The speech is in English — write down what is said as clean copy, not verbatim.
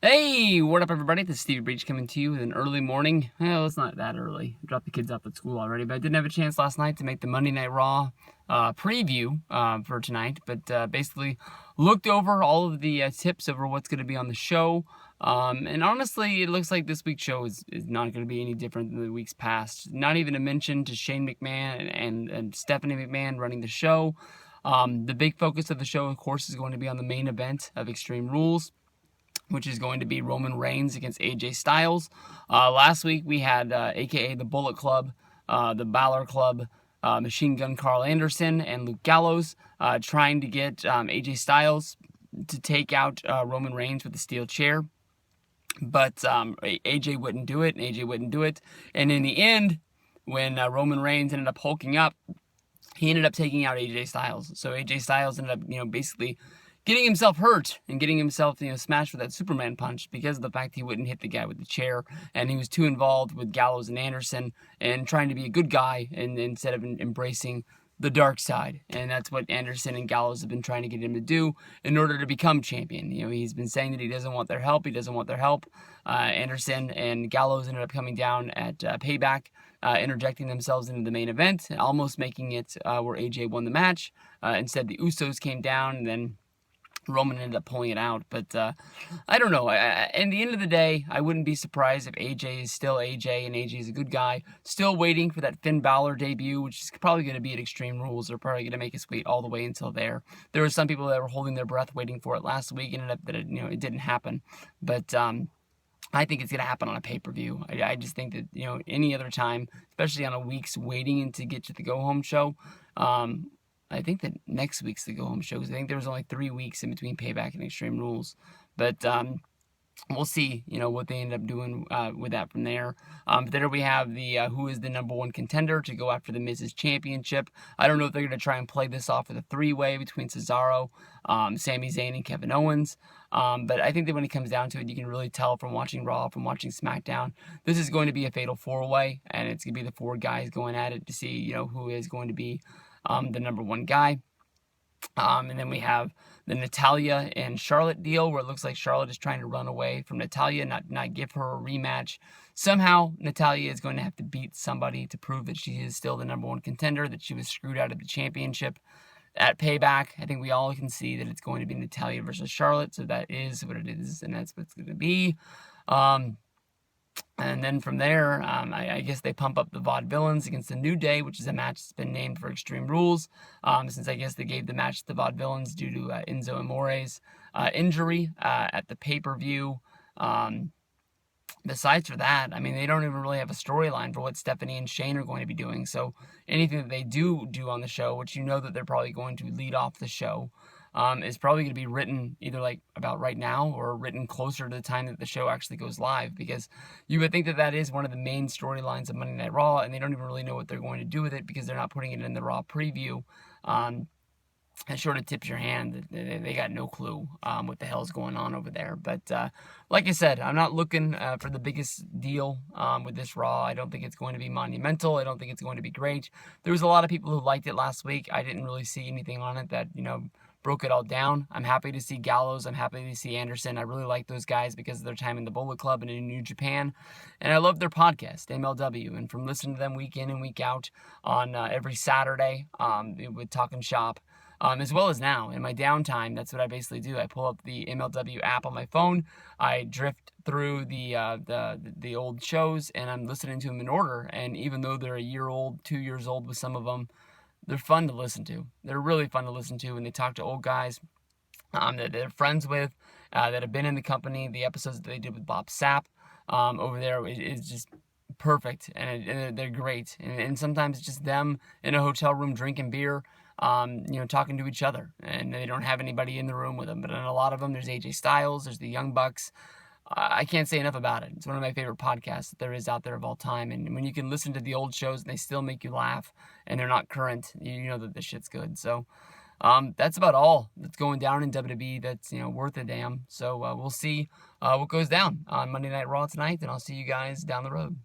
Hey, what up, everybody? This is Stevie Breach coming to you with an early morning. Well, it's not that early. I dropped the kids off at school already, but I didn't have a chance last night to make the Monday Night Raw preview for tonight. But basically, looked over all of the tips over what's going to be on the show. And honestly, it looks like this week's show is not going to be any different than the weeks past. Not even a mention to Shane McMahon and Stephanie McMahon running the show. The big focus of the show, of course, is going to be on the main event of Extreme Rules, which is going to be Roman Reigns against AJ Styles. Last week we had AKA the Bullet Club, the Balor Club, Machine Gun Carl Anderson, and Luke Gallows trying to get AJ Styles to take out Roman Reigns with the steel chair. But AJ wouldn't do it, and AJ wouldn't do it. And in the end, when Roman Reigns ended up hulking up, he ended up taking out AJ Styles. So AJ Styles ended up, basically getting himself hurt and getting himself, smashed with that Superman punch because of the fact he wouldn't hit the guy with the chair, and he was too involved with Gallows and Anderson and trying to be a good guy and instead of embracing the dark side. And that's what Anderson and Gallows have been trying to get him to do in order to become champion. He's been saying that he doesn't want their help. Anderson and Gallows ended up coming down at Payback, interjecting themselves into the main event, almost making it where AJ won the match. Instead, the Usos came down, and then Roman ended up pulling it out. But I don't know. In the end of the day, I wouldn't be surprised if AJ is still AJ and AJ is a good guy. Still waiting for that Finn Balor debut, which is probably going to be at Extreme Rules. They're probably going to make us wait all the way until there. There were some people that were holding their breath waiting for it last week, and it didn't happen. But I think it's going to happen on a pay-per-view. I just think that, any other time, especially on a week's waiting to get to the go-home show, I think that next week's the go-home show, because I think there was only 3 weeks in between Payback and Extreme Rules. But we'll see, what they end up doing with that from there. But there we have the who is the number one contender to go after the Miz's championship. I don't know if they're going to try and play this off with a three-way between Cesaro, Sami Zayn, and Kevin Owens. But I think that when it comes down to it, you can really tell from watching Raw, from watching SmackDown, this is going to be a fatal four-way, and it's going to be the four guys going at it to see, who is going to be the number one guy. And then we have the Natalya and Charlotte deal, where it looks like Charlotte is trying to run away from Natalya, not give her a rematch. Somehow, Natalya is going to have to beat somebody to prove that she is still the number one contender, that she was screwed out of the championship at Payback. I think we all can see that it's going to be Natalya versus Charlotte, so that is what it is, and that's what it's going to be. And then from there, I guess they pump up the Vaudevillains against the New Day, which is a match that's been named for Extreme Rules, since I guess they gave the match to the Vaudevillains due to Enzo Amore's injury at the pay-per-view. Besides for that, they don't even really have a storyline for what Stephanie and Shane are going to be doing. So anything that they do on the show, which that they're probably going to lead off the show, is probably going to be written either like about right now or written closer to the time that the show actually goes live, because you would think that that is one of the main storylines of Monday Night Raw, and they don't even really know what they're going to do with it because they're not putting it in the Raw preview. It sort of tips your hand that they got no clue what the hell's going on over there. But like I said, I'm not looking for the biggest deal with this Raw. I don't think it's going to be monumental. I don't think it's going to be great. There was a lot of people who liked it last week. I didn't really see anything on it that, broke it all down. I'm happy to see Gallows. I'm happy to see Anderson. I really like those guys because of their time in the Bullet Club and in New Japan. And I love their podcast, MLW. And from listening to them week in and week out on every Saturday with Talking Shop, as well as now in my downtime, that's what I basically do. I pull up the MLW app on my phone. I drift through the old shows, and I'm listening to them in order. And even though they're a year old, 2 years old with some of them, they're fun to listen to. They're really fun to listen to when they talk to old guys that they're friends with, that have been in the company. The episodes that they did with Bob Sapp over there is just perfect, and they're great. And sometimes it's just them in a hotel room drinking beer, talking to each other, and they don't have anybody in the room with them. But in a lot of them, there's AJ Styles, there's the Young Bucks. I can't say enough about it. It's one of my favorite podcasts that there is out there of all time. And when you can listen to the old shows and they still make you laugh and they're not current, you know that the shit's good. So that's about all that's going down in WWE that's, worth a damn. So we'll see what goes down on Monday Night Raw tonight, and I'll see you guys down the road.